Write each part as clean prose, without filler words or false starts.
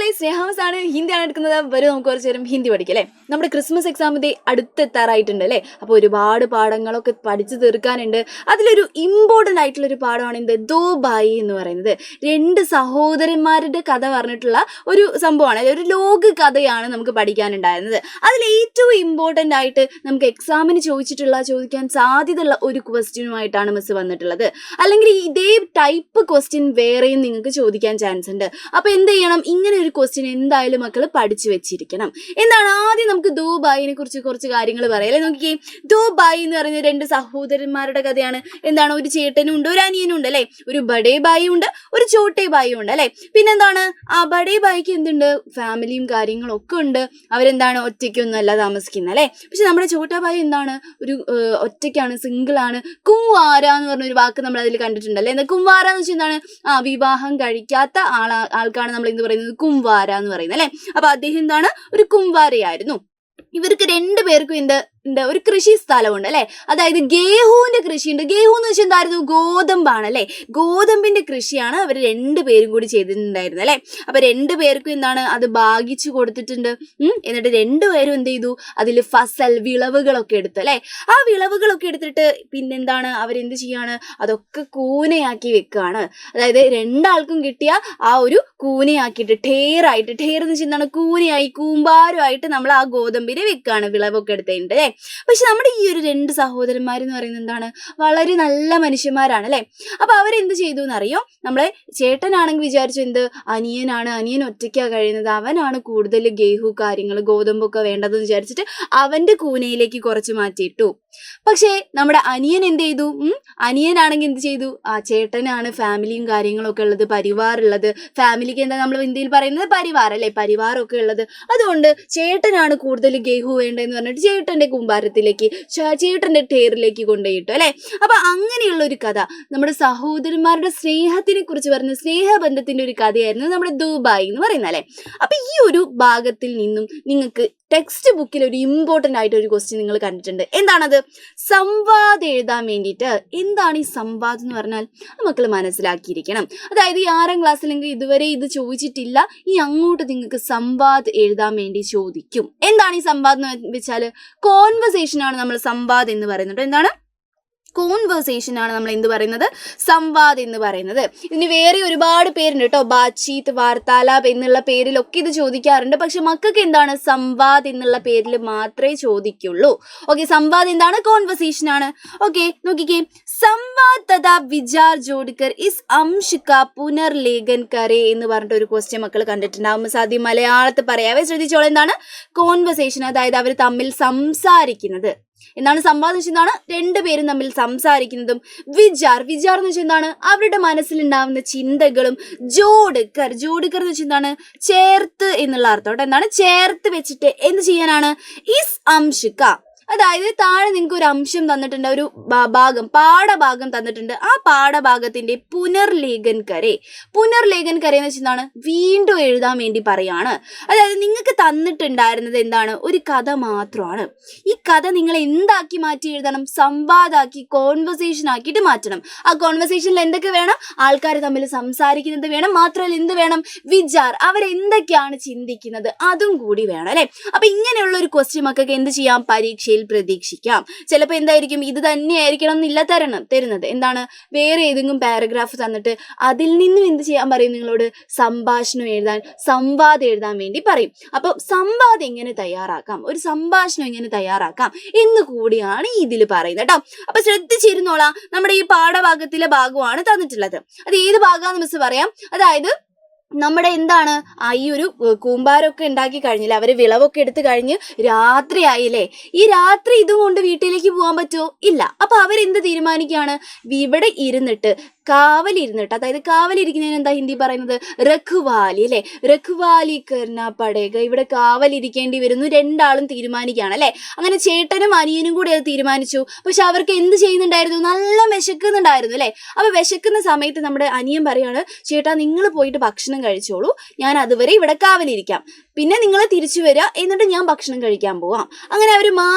Guys, സ്നേഹാമസ് ആണ്. ഹിന്ദിയാണ് എടുക്കുന്നത്. വരും നമുക്ക് കുറച്ച് നേരം ഹിന്ദി പഠിക്കാം അല്ലേ. നമ്മുടെ ക്രിസ്മസ് എക്സാമിന്റെ അടുത്തെത്താറായിട്ടുണ്ട് അല്ലേ. അപ്പോൾ ഒരുപാട് പാഠങ്ങളൊക്കെ പഠിച്ചു തീർക്കാനുണ്ട്. അതിലൊരു ഇമ്പോർട്ടൻ്റ് ആയിട്ടുള്ള ഒരു പാഠമാണ് എന്ത്, ദോ ഭായി എന്ന് പറയുന്നത്. രണ്ട് സഹോദരന്മാരുടെ കഥ പറഞ്ഞിട്ടുള്ള ഒരു സംഭവമാണ്, ഒരു ലോക കഥയാണ് നമുക്ക് പഠിക്കാനുണ്ടായിരുന്നത്. അതിൽ ഏറ്റവും ഇമ്പോർട്ടൻ്റ് ആയിട്ട് നമുക്ക് എക്സാമിന് ചോദിക്കാൻ സാധ്യതയുള്ള ഒരു ക്വസ്റ്റ്യനുമായിട്ടാണ് മിസ് വന്നിട്ടുള്ളത്. അല്ലെങ്കിൽ ഇതേ ടൈപ്പ് ക്വസ്റ്റ്യൻ വേറെയും നിങ്ങൾക്ക് ചോദിക്കാൻ ചാൻസ് ഉണ്ട്. അപ്പോൾ എന്ത് ചെയ്യണം, ഇങ്ങനെ ഒരു ക്വസ്റ്റ്യൻ എന്തായാലും മക്കൾ പഠിച്ചു വെച്ചിരിക്കണം. എന്താണ്, ആദ്യം നമുക്ക് ദോ ഭായിനെ കുറിച്ച് കുറച്ച് കാര്യങ്ങൾ പറയാം അല്ലെ. നോക്കിക്കേ, ദോ ഭായി എന്ന് പറയുന്നത് രണ്ട് സഹോദരന്മാരുടെ കഥയാണ്. എന്താണ്, ഒരു ചേട്ടനും ഉണ്ട്, ഒരു അനിയനും ഉണ്ട് അല്ലെ. ഒരു ബഡേ ഭായി ഉണ്ട്, ഒരു ചോട്ടേ ഭായി ഉണ്ട് അല്ലെ. പിന്നെന്താണ്, ആ ബഡേ ഭായിക്ക് എന്തുണ്ട്, ഫാമിലിയും കാര്യങ്ങളും ഒക്കെ ഉണ്ട്. അവരെന്താണ്, ഒറ്റയ്ക്കൊന്നുമല്ല താമസിക്കുന്നത് അല്ലെ. പക്ഷെ നമ്മുടെ ചോട്ടാ ഭായി എന്താണ്, ഒരു ഒറ്റയ്ക്കാണ്, സിംഗിൾ ആണ്. കുംവാര എന്ന് പറഞ്ഞൊരു വാക്ക് നമ്മൾ അതിൽ കണ്ടിട്ടുണ്ടല്ലേ. എന്താ കുംവാര എന്ന് വെച്ചാൽ എന്താണ്, വിവാഹം കഴിക്കാത്ത ആൾക്കാണ് നമ്മൾ എന്ത് പറയുന്നത്, കുംവാര എന്ന് പറയുന്നത് അല്ലെ. അപ്പൊ അദ്ദേഹം എന്താണ്, ഒരു കുംവാരയായിരുന്നു. ഇവർക്ക് രണ്ടുപേർക്കും ഒരു കൃഷി സ്ഥലമുണ്ട് അല്ലെ. അതായത് ഗേഹുവിന്റെ കൃഷിയുണ്ട്. ഗേഹു എന്ന് വെച്ചാൽ എന്തായിരുന്നു, ഗോതമ്പാണ് അല്ലെ. ഗോതമ്പിന്റെ കൃഷിയാണ് അവർ രണ്ടുപേരും കൂടി ചെയ്തിട്ടുണ്ടായിരുന്നത് അല്ലെ. അപ്പൊ രണ്ടുപേർക്കും എന്താണ്, അത് ഭാഗിച്ചു കൊടുത്തിട്ടുണ്ട്. എന്നിട്ട് രണ്ടുപേരും എന്ത് ചെയ്തു, അതിൽ വിളവുകളൊക്കെ എടുത്തു അല്ലെ. ആ വിളവുകളൊക്കെ എടുത്തിട്ട് പിന്നെന്താണ്, അവരെന്ത് ചെയ്യാണ്, അതൊക്കെ കൂനയാക്കി വെക്കുകയാണ്. അതായത് രണ്ടാൾക്കും കിട്ടിയ ആ ഒരു കൂനയാക്കിയിട്ട് ടേർ എന്ന് വെച്ചാൽ എന്താണ്, കൂനയായി കൂമ്പാരമായിട്ട് നമ്മൾ ആ ഗോതമ്പിനെ വെക്കുകയാണ്, വിളവൊക്കെ എടുത്തിട്ടുണ്ട് അല്ലെ. പക്ഷെ നമ്മുടെ ഈ ഒരു രണ്ട് സഹോദരന്മാരെന്ന് പറയുന്നത് എന്താണ്, വളരെ നല്ല മനുഷ്യന്മാരാണ് അല്ലെ. അപ്പൊ അവരെന്ത് ചെയ്തു എന്നറിയോ, നമ്മളെ ചേട്ടനാണെങ്കിൽ വിചാരിച്ചു എന്ത്, അനിയൻ ഒറ്റയ്ക്കാണ് കഴിയുന്നത്, അവനാണ് കൂടുതൽ ഗേഹു കാര്യങ്ങൾ ഗോതമ്പൊക്കെ വേണ്ടതെന്ന് വിചാരിച്ചിട്ട് അവന്റെ കൂനയിലേക്ക് കുറച്ച് മാറ്റിയിട്ടു. പക്ഷേ നമ്മുടെ അനിയൻ എന്ത് ചെയ്തു, അനിയനാണെങ്കിൽ എന്ത് ചെയ്തു, ചേട്ടനാണ് ഫാമിലിയും കാര്യങ്ങളൊക്കെ ഉള്ളത്, പരിവാറുള്ളത്. ഫാമിലിക്ക് എന്താ നമ്മൾ ഇന്ത്യയിൽ പറയുന്നത്, പരിവാർ അല്ലെ, പരിവാറൊക്കെ ഉള്ളത്. അതുകൊണ്ട് ചേട്ടനാണ് കൂടുതൽ ഗേഹു വേണ്ടതെന്ന് പറഞ്ഞിട്ട് ചേട്ടന്റെ കുമ്പാരത്തിലേക്ക്, ചേട്ടന്റെ ടേറിലേക്ക് കൊണ്ടുപോയിട്ടു അല്ലെ. അപ്പൊ അങ്ങനെയുള്ള ഒരു കഥ, നമ്മുടെ സഹോദരന്മാരുടെ സ്നേഹത്തിനെ കുറിച്ച് പറഞ്ഞ സ്നേഹബന്ധത്തിന്റെ ഒരു കഥയായിരുന്നു നമ്മുടെ ദോ ഭായി എന്ന് പറയുന്നത് അല്ലെ. അപ്പൊ ഈ ഒരു ഭാഗത്തിൽ നിന്നും നിങ്ങൾക്ക് ടെക്സ്റ്റ് ബുക്കിൽ ഒരു ഇമ്പോർട്ടൻ്റ് ആയിട്ട് ഒരു ക്വസ്റ്റ്യൻ നിങ്ങൾ കണ്ടിട്ടുണ്ട്. എന്താണത്, സംവാദം എഴുതാൻ വേണ്ടിയിട്ട്. എന്താണ് ഈ സംവാദം എന്ന് പറഞ്ഞാൽ, മക്കൾ മനസ്സിലാക്കിയിരിക്കണം. അതായത് ഈ 6ാം ക്ലാസ്സിലെങ്കിൽ ഇതുവരെ ഇത് ചോദിച്ചിട്ടില്ല, ഇനി അങ്ങോട്ട് നിങ്ങൾക്ക് സംവാദം എഴുതാൻ വേണ്ടി ചോദിക്കും. എന്താണ് ഈ സംവാദം എന്ന് വെച്ചാൽ, കോൺവെർസേഷൻ ആണ് നമ്മൾ സംവാദം എന്ന് പറയുന്നത്. എന്താണ്, കോൺവെർസേഷൻ ആണ് നമ്മൾ എന്ത് പറയുന്നത്, സംവാദം എന്ന് പറയുന്നത്. ഇതിന് വേറെ ഒരുപാട് പേരുണ്ട് കേട്ടോ, ബാത്ചീത്ത്, വാർത്താലാപ് എന്നുള്ള പേരിലൊക്കെ ഇത് ചോദിക്കാറുണ്ട്. പക്ഷെ മക്കൾക്ക് എന്താണ്, സംവാദം എന്നുള്ള പേരിൽ മാത്രമേ ചോദിക്കുള്ളൂ. ഓക്കെ, സംവാദം എന്താണ്, കോൺവെർസേഷൻ ആണ്. ഓക്കെ, നോക്കിക്കേ, സംവാദ് തഥാ വിചാർ ജോഡിക്കർ ഇസ് അംശ കാ പുനർലേഖൻ കരേ എന്ന് പറഞ്ഞിട്ട് ഒരു ക്വസ്റ്റ്യൻ മക്കൾ കണ്ടിട്ടുണ്ടാവും. സാധ്യം മലയാളത്തിൽ പറയാവേ, ശ്രദ്ധിച്ചോളൂ. എന്താണ് കോൺവെർസേഷൻ, അതായത് അവർ തമ്മിൽ സംസാരിക്കുന്നത്. എന്താണ് സംവാദം എന്ന് വെച്ചാൽ എന്താണ്, രണ്ടുപേരും തമ്മിൽ സംസാരിക്കുന്നതും. വിചാർ എന്ന് വെച്ചാൽ എന്താണ്, അവരുടെ മനസ്സിലുണ്ടാവുന്ന ചിന്തകളും. ജോഡിക്കർ എന്ന് വെച്ചാൽ എന്താണ്, ചേർത്ത് എന്നുള്ള അർത്ഥം. എന്താണ്, ചേർത്ത് വെച്ചിട്ട് എന്ത് ചെയ്യാനാണ്, ഇസ് അംശിക, അതായത് താഴെ നിങ്ങൾക്ക് ഒരു അംശം തന്നിട്ടുണ്ട്, ഒരു പാഠഭാഗം തന്നിട്ടുണ്ട്. ആ പാഠഭാഗത്തിന്റെ പുനർലേഖൻ കരേ എന്ന് വെച്ചാൽ വീണ്ടും എഴുതാൻ വേണ്ടി പറയാണ്. അതായത് നിങ്ങൾക്ക് തന്നിട്ടുണ്ടായിരുന്നത് എന്താണ്, ഒരു കഥ മാത്രമാണ്. ഈ കഥ നിങ്ങൾ എന്താക്കി മാറ്റി എഴുതണം, സംവാദാക്കി, കോൺവെർസേഷൻ ആക്കിയിട്ട് മാറ്റണം. ആ കോൺവെർസേഷനിൽ എന്തൊക്കെ വേണം, ആൾക്കാർ തമ്മിൽ സംസാരിക്കുന്നത് വേണം. മാത്രമല്ല എന്ത് വേണം, വിചാർ, അവരെന്തൊക്കെയാണ് ചിന്തിക്കുന്നത് അതും കൂടി വേണം അല്ലെ. അപ്പൊ ഇങ്ങനെയുള്ള ഒരു ക്വസ്റ്റ്യൻ മക്കൾക്ക് എന്ത് ചെയ്യാം, പരീക്ഷയിൽ പ്രതീക്ഷിക്കാം. ചിലപ്പോൾ എന്തായിരിക്കും, ഇത് തന്നെയായിരിക്കണം എന്നില്ല തരുന്നത്. എന്താണ്, വേറെ ഏതെങ്കിലും പാരഗ്രാഫ് തന്നിട്ട് അതിൽ നിന്നും എന്ത് ചെയ്യാൻ പറയും, നിങ്ങളോട് സംവാദം എഴുതാൻ വേണ്ടി പറയും. അപ്പൊ സംവാദം എങ്ങനെ തയ്യാറാക്കാം, ഒരു സംഭാഷണം എങ്ങനെ തയ്യാറാക്കാം എന്ന് കൂടിയാണ് ഇതിൽ പറയുന്നത് കേട്ടോ. അപ്പൊ ശ്രദ്ധിച്ചിരുന്നോളാം, നമ്മുടെ ഈ പാഠഭാഗത്തിലെ ഭാഗമാണ് തന്നിട്ടുള്ളത്. അത് ഏത് ഭാഗമാണെന്ന് മിസ് പറയാം. അതായത് നമ്മുടെ എന്താണ്, ഈ ഒരു കൂമ്പാരമൊക്കെ ഉണ്ടാക്കി കഴിഞ്ഞില്ലേ, അവര് വിളവൊക്കെ എടുത്ത് കഴിഞ്ഞ് രാത്രി ആയില്ലേ. ഈ രാത്രി ഇതും കൊണ്ട് വീട്ടിലേക്ക് പോകാൻ പറ്റുമോ, ഇല്ല. അപ്പൊ അവരെന്ത് തീരുമാനിക്കുകയാണ്, ഇവിടെ ഇരുന്നിട്ട് കാവലിരുന്നിട്ട്, അതായത് കാവലിരിക്കുന്നതിന് എന്താ ഹിന്ദി പറയുന്നത്, രഖ്വാലി അല്ലെ. രഖ്വാലി കർണ പടേക, ഇവിടെ കാവലിരിക്കേണ്ടി വരുന്നു. രണ്ടാളും തീരുമാനിക്കുകയാണ് അല്ലെ. അങ്ങനെ ചേട്ടനും അനിയനും കൂടി അത് തീരുമാനിച്ചു. പക്ഷെ അവർക്ക് എന്ത് ചെയ്യുന്നുണ്ടായിരുന്നു, നല്ല വിശക്കുന്നുണ്ടായിരുന്നു അല്ലെ. അപ്പൊ വിശക്കുന്ന സമയത്ത് നമ്മുടെ അനിയൻ പറയാണ്, ചേട്ടാ നിങ്ങൾ പോയിട്ട് ഭക്ഷണം കഴിച്ചോളൂ, ഞാൻ അതുവരെ ഇവിടെ കാവലിരിക്കാം, പിന്നെ നിങ്ങൾ തിരിച്ചു വരിക, എന്നിട്ട് ഞാൻ ഭക്ഷണം കഴിക്കാൻ പോവാം. അങ്ങനെ അവർ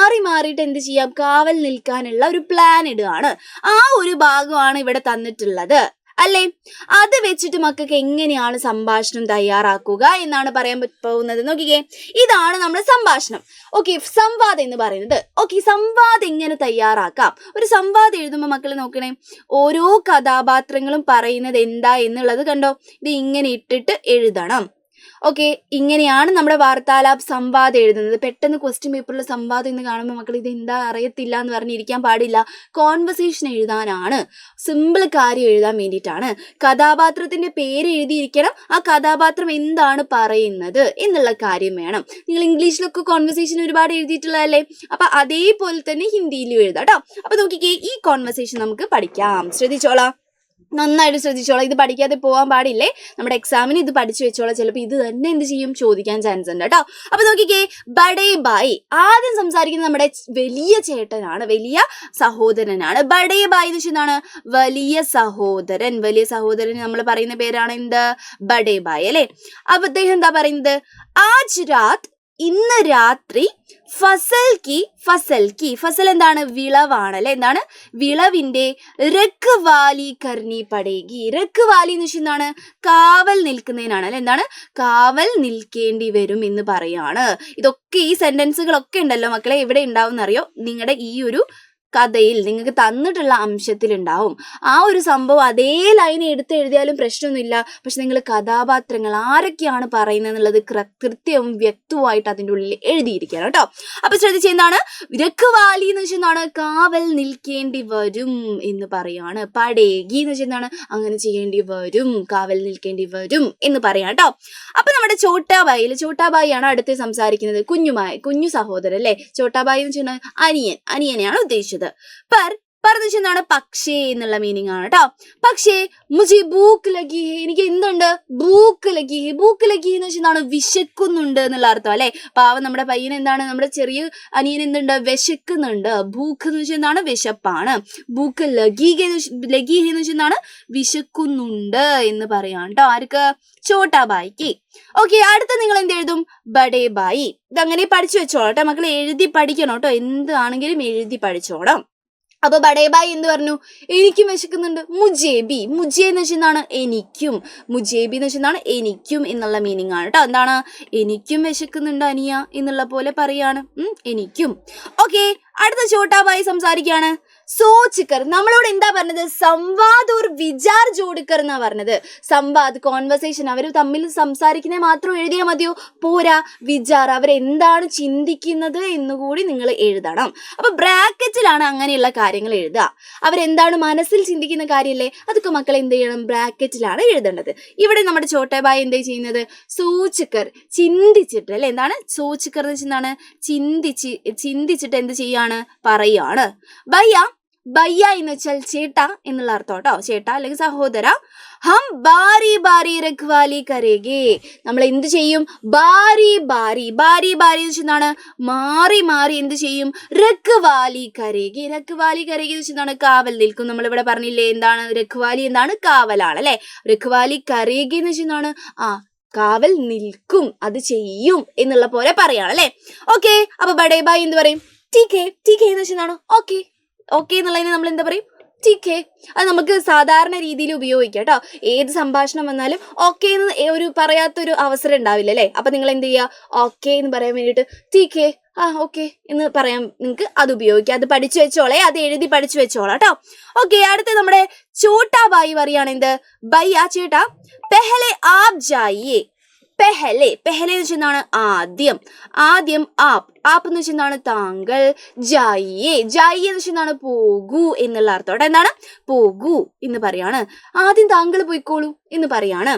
മാറിയിട്ട് എന്ത് ചെയ്യാം, കാവൽ നിൽക്കാനുള്ള ഒരു പ്ലാൻ ഇടുകയാണ്. ആ ഒരു ഭാഗമാണ് ഇവിടെ തന്നിട്ടുള്ളത്. അല്ലേ? അത് വെച്ചിട്ട് മക്കൾക്ക് എങ്ങനെയാണ് സംഭാഷണം തയ്യാറാക്കുക എന്നാണ് പറയാൻ പോകുന്നത്. നോക്കിക്കേ, ഇതാണ് നമ്മുടെ സംഭാഷണം. ഓക്കെ, സംവാദം എന്ന് പറയുന്നത്. ഓക്കെ, സംവാദം എങ്ങനെ തയ്യാറാക്കാം? ഒരു സംവാദം എഴുതുമ്പോൾ മക്കൾ നോക്കണേ, ഓരോ കഥാപാത്രങ്ങളും പറയുന്നത് എന്താ എന്നുള്ളത് കണ്ടോ, ഇത് ഇങ്ങനെ ഇട്ടിട്ട് എഴുതണം. ഓക്കെ, ഇങ്ങനെയാണ് നമ്മുടെ വാർത്താലാപ് സംവാദം എഴുതുന്നത്. പെട്ടെന്ന് ക്വസ്റ്റ്യൻ പേപ്പറിൽ സംവാദം എന്ന് കാണുമ്പോൾ മക്കൾ ഇത് എന്താ അറിയത്തില്ല എന്ന് പറഞ്ഞിരിക്കാൻ പാടില്ല. കോൺവെർസേഷൻ എഴുതാനാണ്, സിമ്പിൾ കാര്യം എഴുതാൻ വേണ്ടിയിട്ടാണ്. കഥാപാത്രത്തിന്റെ പേര് എഴുതിയിരിക്കണം, ആ കഥാപാത്രം എന്താണ് പറയുന്നത് എന്നുള്ള കാര്യം വേണം. നിങ്ങൾ ഇംഗ്ലീഷിലൊക്കെ കോൺവെർസേഷൻ ഒരുപാട് എഴുതിയിട്ടുള്ളതല്ലേ, അപ്പൊ അതേപോലെ തന്നെ ഹിന്ദിയിലും എഴുതാം കേട്ടോ. അപ്പൊ നോക്കിക്കേ, ഈ കോൺവെർസേഷൻ നമുക്ക് പഠിക്കാം. ശ്രദ്ധിച്ചോളാം, നന്നായിട്ട് ശ്രദ്ധിച്ചോളാം. ഇത് പഠിക്കാതെ പോകാൻ പാടില്ലേ, നമ്മുടെ എക്സാമിന് ഇത് പഠിച്ചു വെച്ചോളാം. ചിലപ്പോൾ ഇത് തന്നെ എന്ത് ചെയ്യും, ചോദിക്കാൻ ചാൻസ് ഉണ്ട് കേട്ടോ. അപ്പൊ നോക്കിക്കേ, ബഡേ ബായ്. ആദ്യം സംസാരിക്കുന്നത് നമ്മുടെ വലിയ ചേട്ടനാണ്, വലിയ സഹോദരനാണ്. ബഡേ ബായ് എന്ന് വെച്ചാൽ എന്താണ്, വലിയ സഹോദരൻ. വലിയ സഹോദരൻ നമ്മൾ പറയുന്ന പേരാണ് എന്ത്, ബഡേ ബായ് അല്ലെ. അപ്പൊ അദ്ദേഹം എന്താ പറയുന്നത്, ആജ് രാത്, ഇന്ന് രാത്രി, ഫസൽ എന്താണ്, വിളവാണ് അല്ലെ. എന്താണ്, വിളവിന്റെ രഖ്വാലി കർണി പടേഗി. രഖ്വാലി എന്ന് വെച്ചാൽ എന്താണ്, കാവൽ നിൽക്കുന്നതിനാണ് അല്ലെ. എന്താണ്, കാവൽ നിൽക്കേണ്ടി വരും എന്ന് പറയാണ്. ഇതൊക്കെ ഈ സെന്റൻസുകളൊക്കെ ഉണ്ടല്ലോ മക്കളെ, എവിടെ ഉണ്ടാവും എന്നറിയോ, നിങ്ങളുടെ ഈ ഒരു കഥയിൽ നിങ്ങൾക്ക് തന്നിട്ടുള്ള അംശത്തിലുണ്ടാവും. ആ ഒരു സംഭവം അതേ ലൈൻ എടുത്ത് എഴുതിയാലും പ്രശ്നമൊന്നുമില്ല. പക്ഷെ നിങ്ങൾ കഥാപാത്രങ്ങൾ ആരൊക്കെയാണ് പറയുന്നത് എന്നുള്ളത് കൃത്യവും വ്യക്തവുമായിട്ട് അതിൻ്റെ ഉള്ളിൽ എഴുതിയിരിക്കണം കേട്ടോ. അപ്പൊ ശ്രദ്ധിച്ച്, എന്താണ് രഖ്വാലി എന്ന് വെച്ചാൽ കാവൽ നിൽക്കേണ്ടി വരും എന്ന് പറയാണ്. പടേഗി എന്ന് വെച്ചാൽ എന്താണ്, അങ്ങനെ ചെയ്യേണ്ടി വരും, കാവൽ നിൽക്കേണ്ടി വരും എന്ന് പറയാം കേട്ടോ. അപ്പൊ നമ്മുടെ ചോട്ടാബായി ആണ് അടുത്ത് സംസാരിക്കുന്നത്. കുഞ്ഞു സഹോദരൻ അല്ലെ. ചോട്ടാബായി എന്ന് വെച്ചാൽ അനിയനെയാണ് ഉദ്ദേശിച്ചത്. എന്ന് വെച്ചാൽ പക്ഷേ എന്നുള്ള മീനിങ് ആണ് കേട്ടോ. പക്ഷേ മുझे ഭൂക്ക് ലഗി ഹേ, എനിക്ക് എന്തുണ്ട്, ഭൂക്ക് ലഗി എന്ന് വെച്ചാൽ വിശക്കുന്നുണ്ട് എന്നുള്ള അർത്ഥം അല്ലെ. പാവം നമ്മുടെ പയ്യൻ എന്താണ്, നമ്മുടെ ചെറിയ അനിയൻ എന്തുണ്ട്, വിശക്കുന്നുണ്ട്. ഭൂക്ക് എന്ന് വെച്ചാൽ എന്താണ്, വിശപ്പാണ്. ഭൂക്ക് ലഗി ഹേ എന്ന് വെച്ചാൽ വിശക്കുന്നുണ്ട് എന്ന് പറയാം കേട്ടോ. ആർക്ക്, ചോട്ടാബായിക്ക്. ഓക്കെ, അടുത്ത നിങ്ങൾ എന്ത് എഴുതും, ബഡേ ബായി. ഇതങ്ങനെ പഠിച്ചു വെച്ചോളാം കേട്ടോ മക്കളെ, എഴുതി പഠിക്കണം കേട്ടോ, എന്താണെങ്കിലും എഴുതി പഠിച്ചോണം. അപ്പൊ ബഡേബായി എന്ത് പറഞ്ഞു, എനിക്കും വിശക്കുന്നുണ്ട്. മുജേ എന്ന് വെച്ചാൽ എനിക്കും. മുജേബി എന്ന് വെച്ചാൽ എനിക്കും എന്നുള്ള മീനിങ് ആണ് കേട്ടോ. എന്താണ്, എനിക്കും വിശക്കുന്നുണ്ട് അനിയ എന്നുള്ള പോലെ പറയാണ്, എനിക്കും. ഓക്കെ, അടുത്ത ചോട്ടാബായി സംസാരിക്കുകയാണ്. സോച്ചിക്കർ, നമ്മളോട് എന്താ പറഞ്ഞത്, സംവാദ് ഒരു വിചാർ ജോഡിക്കർ എന്നാ പറഞ്ഞത്. സംവാദ്, കോൺവെർസേഷൻ, അവർ തമ്മിൽ സംസാരിക്കുന്നത് മാത്രം എഴുതിയാൽ മതിയോ, പോരാ, വിചാർ, അവരെന്താണ് ചിന്തിക്കുന്നത് എന്നുകൂടി നിങ്ങൾ എഴുതണം. അപ്പൊ ബ്രാക്കറ്റിലാണ് അങ്ങനെയുള്ള കാര്യങ്ങൾ എഴുതുക. അവരെന്താണ് മനസ്സിൽ ചിന്തിക്കുന്ന കാര്യമല്ലേ, അതൊക്കെ മക്കൾ എന്ത് ചെയ്യണം, ബ്രാക്കറ്റിലാണ് എഴുതേണ്ടത്. ഇവിടെ നമ്മുടെ ചോട്ടേബായി എന്താ ചെയ്യുന്നത്, സോച്ചിക്കർ, ചിന്തിച്ചിട്ട് അല്ലെ. എന്താണ് സോച്ചിക്കർ എന്ന് വെച്ചാൽ ചിന്തിച്ചിട്ട് എന്ത് ചെയ്യാണ്, പറയാണ്. ബയ്യ എന്ന് വെച്ചാൽ ചേട്ട എന്നുള്ള അർത്ഥം കേട്ടോ, ചേട്ട അല്ലെങ്കിൽ സഹോദര. ഹം ബാരി രഖ്വാലി കരേഗേ, നമ്മൾ എന്ത് ചെയ്യും, ബാരി എന്ന് വെച്ചാൽ മാറി എന്ത് ചെയ്യും, രഖ്വാലി കരേഗേ എന്ന് വെച്ചാൽ കാവൽ നിൽക്കും. നമ്മളിവിടെ പറഞ്ഞില്ലേ, എന്താണ് രഖ്വാലി, എന്താണ് കാവലാണ് അല്ലെ. രഖ്വാലി കരേഗേ എന്ന് വെച്ചാൽ കാവൽ നിൽക്കും, അത് ചെയ്യും എന്നുള്ള പോലെ പറയാണ് അല്ലെ. ഓക്കെ, അപ്പൊ ബഡേബായി എന്ത് പറയും, ടീക്കേ എന്ന് വെച്ചാൽ ഓക്കെ എന്നുള്ളതിന് നമ്മൾ എന്താ പറയും, ടീക്കേ. അത് നമുക്ക് സാധാരണ രീതിയിൽ ഉപയോഗിക്കാം കേട്ടോ. ഏത് സംഭാഷണം വന്നാലും ഓക്കെ എന്ന് ഒരു പറയാത്തൊരു അവസരം ഉണ്ടാവില്ല അല്ലേ. അപ്പൊ നിങ്ങൾ എന്ത് ചെയ്യുക, ഓക്കെ എന്ന് പറയാൻ വേണ്ടിയിട്ട് ടീക്കേ, ഓക്കെ എന്ന് പറയാൻ നിങ്ങൾക്ക് അത് ഉപയോഗിക്കാം. അത് പഠിച്ചു വെച്ചോളെ, അത് എഴുതി പഠിച്ചു വെച്ചോളാം കേട്ടോ. ഓക്കെ, അടുത്ത നമ്മുടെ ചോട്ടാബായി പറയാണ് എന്ത്, ബയ്യ ചേട്ടാ, പെഹലെ ആപ് ജായിയേ. പെഹലെ എന്ന് വെച്ചാൽ ആദ്യം ആപ്പ് എന്ന് വെച്ചാൽ താങ്കൾ. ജായിയെ എന്ന് വെച്ചാൽ പോകൂ എന്നുള്ള അർത്ഥം. എന്താണ്, പോകൂ എന്ന് പറയാണ്. ആദ്യം താങ്കൾ പോയിക്കോളൂ എന്ന് പറയാണ്.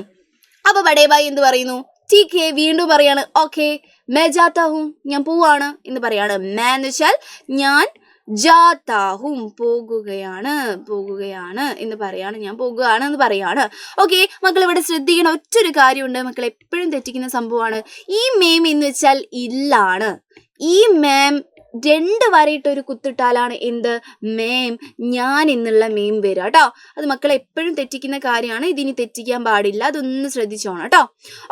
അപ്പൊ ബഡേബായി എന്ത് പറയുന്നു, ടീക്കേ, വീണ്ടും പറയാണ് ഓക്കെ. മേ ജാത്താ ഹൂം, ഞാൻ പോവാണ് എന്ന് പറയാണ്. മേ എന്ന് വെച്ചാൽ ഞാൻ, ജാത്താഹും, പോകുകയാണ് എന്ന് പറയാണ്, ഞാൻ പോകുകയാണ് എന്ന് പറയാണ്. ഓക്കെ മക്കൾ, ഇവിടെ ശ്രദ്ധിക്കണം, ഒറ്റൊരു കാര്യമുണ്ട് മക്കൾ, എപ്പോഴും തെറ്റിക്കുന്ന സംഭവമാണ്. ഈ മേം എന്ന് വെച്ചാൽ ഇല്ലാണ്. ഈ മേം 2 വരയിട്ട് ഒരു കുത്തിട്ടാലാണ് എന്ത് മേം, ഞാൻ എന്നുള്ള മേം വരിക കേട്ടോ. അത് മക്കളെ എപ്പോഴും തെറ്റിക്കുന്ന കാര്യമാണ്, ഇതിനി തെറ്റിക്കാൻ പാടില്ല, അതൊന്ന് ശ്രദ്ധിച്ചോണം കേട്ടോ.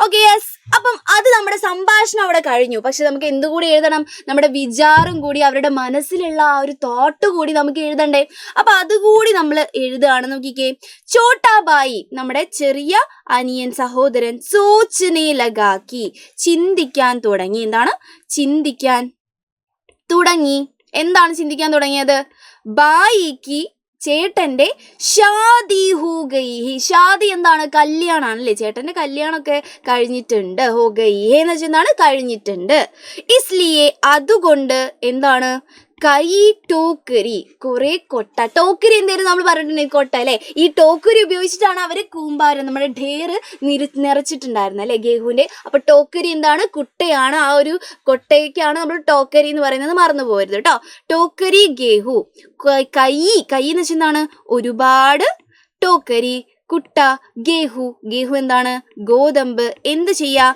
Okay yes. അപ്പം അത് നമ്മുടെ സംഭാഷണം അവിടെ കഴിഞ്ഞു. പക്ഷെ നമുക്ക് എന്തുകൂടി എഴുതണം? നമ്മുടെ വിചാരം കൂടി, അവരുടെ മനസ്സിലുള്ള ആ ഒരു തോട്ട് കൂടി നമുക്ക് എഴുതണ്ടേ? അപ്പൊ അതുകൂടി നമ്മൾ എഴുതുകയാണ്. നോക്കിക്കേ, ചോട്ടാബായി നമ്മുടെ ചെറിയ അനിയൻ സഹോദരൻ സോച്ചിനെ ലഗാക്കി, ചിന്തിക്കാൻ തുടങ്ങി. എന്താണ് ചിന്തിക്കാൻ തുടങ്ങി? എന്താണ് ചിന്തിക്കാൻ തുടങ്ങിയത്? ബായിക്ക് ചേട്ടന്റെ ഷാദി ഹോ ഗയി. ഷാദി എന്താണ്? കല്യാണാണല്ലേ, ചേട്ടന്റെ കല്യാണമൊക്കെ കഴിഞ്ഞിട്ടുണ്ട്. ഹോ ഗയി എന്ന് വെച്ചാൽ എന്താണ്? കഴിഞ്ഞിട്ടുണ്ട്. ഇസ്ലിയെ അതുകൊണ്ട് എന്താണ്? കൈ ടോക്കരി, കുറെ കൊട്ട. ടോക്കരി എന്തായാലും നമ്മൾ പറഞ്ഞിട്ടുണ്ട്, കൊട്ട അല്ലേ. ഈ ടോക്കരി ഉപയോഗിച്ചിട്ടാണ് അവര് കൂമ്പാരം, നമ്മുടെ ഢേർ നിറച്ചിട്ടുണ്ടായിരുന്നത് അല്ലെ ഗേഹുവിന്റെ. അപ്പൊ ടോക്കരി എന്താണ്? കുട്ടയാണ്. ആ ഒരു കൊട്ടയ്ക്കാണ് നമ്മൾ ടോക്കരി എന്ന് പറയുന്നത്, മറന്നു പോകരുത് കേട്ടോ. ടോക്കരി ഗേഹു. കൈ എന്ന് വെച്ചാൽ എന്താണ്? ഒരുപാട്. ടോക്കരി കുട്ട. ഗേഹു എന്താണ്? ഗോതമ്പ്. എന്ത് ചെയ്യാ?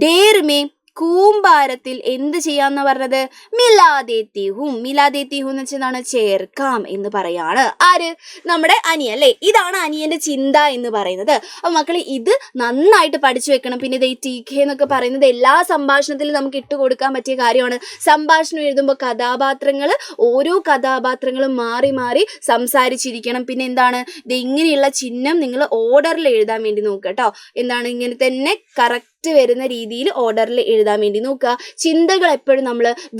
ഡേർമേ കൂമ്പാരത്തിൽ എന്ത് ചെയ്യാന്ന് പറഞ്ഞത്? മിലാദേത്തിഹും. മിലാദേത്തിഹും എന്ന് വെച്ചാൽ ചേർക്കാം എന്ന് പറയാണ്. ആര്? നമ്മുടെ അനിയൻ അല്ലേ. ഇതാണ് അനിയന്റെ ചിന്ത എന്ന് പറയുന്നത്. അപ്പൊ മക്കളെ ഇത് നന്നായിട്ട് പഠിച്ചു വെക്കണം. പിന്നെ ഇത് ഈ ടീഖ എന്നൊക്കെ പറയുന്നത് എല്ലാ സംഭാഷണത്തിലും നമുക്ക് ഇട്ട് കൊടുക്കാൻ പറ്റിയ കാര്യമാണ്. സംഭാഷണം എഴുതുമ്പോൾ കഥാപാത്രങ്ങൾ, ഓരോ കഥാപാത്രങ്ങളും മാറി മാറി സംസാരിച്ചിരിക്കണം. പിന്നെ എന്താണ്? ഇത് ഇങ്ങനെയുള്ള ചിഹ്നം നിങ്ങൾ ഓർഡറിൽ എഴുതാൻ വേണ്ടി നോക്കുക കേട്ടോ. എന്താണ്? ഇങ്ങനെ തന്നെ കറക്റ്റ് വരുന്ന രീതിയിൽ ഓർഡറിൽ എഴുതാൻ വേണ്ടി നോക്കുക. ചിന്തകൾ എപ്പോഴും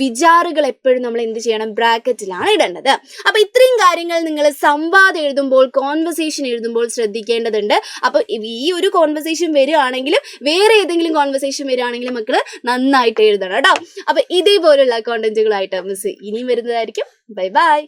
വിചാറുകൾ എപ്പോഴും നമ്മൾ എന്ത് ചെയ്യണം? ബ്രാക്കറ്റിലാണ് ഇടേണ്ടത്. അപ്പൊ ഇത്രയും കാര്യങ്ങൾ നിങ്ങൾ സംവാദം എഴുതുമ്പോൾ, കോൺവെർസേഷൻ എഴുതുമ്പോൾ ശ്രദ്ധിക്കേണ്ടതുണ്ട്. അപ്പൊ ഈ ഒരു കോൺവെർസേഷൻ വരികയാണെങ്കിലും വേറെ ഏതെങ്കിലും കോൺവെർസേഷൻ വരികയാണെങ്കിലും മക്കള് നന്നായിട്ട് എഴുതണം കേട്ടോ. അപ്പൊ ഇതേപോലുള്ള കോണ്ടന്റുകളായിട്ട് മിസ് ഇനിയും വരുന്നതായിരിക്കും. Bye bye.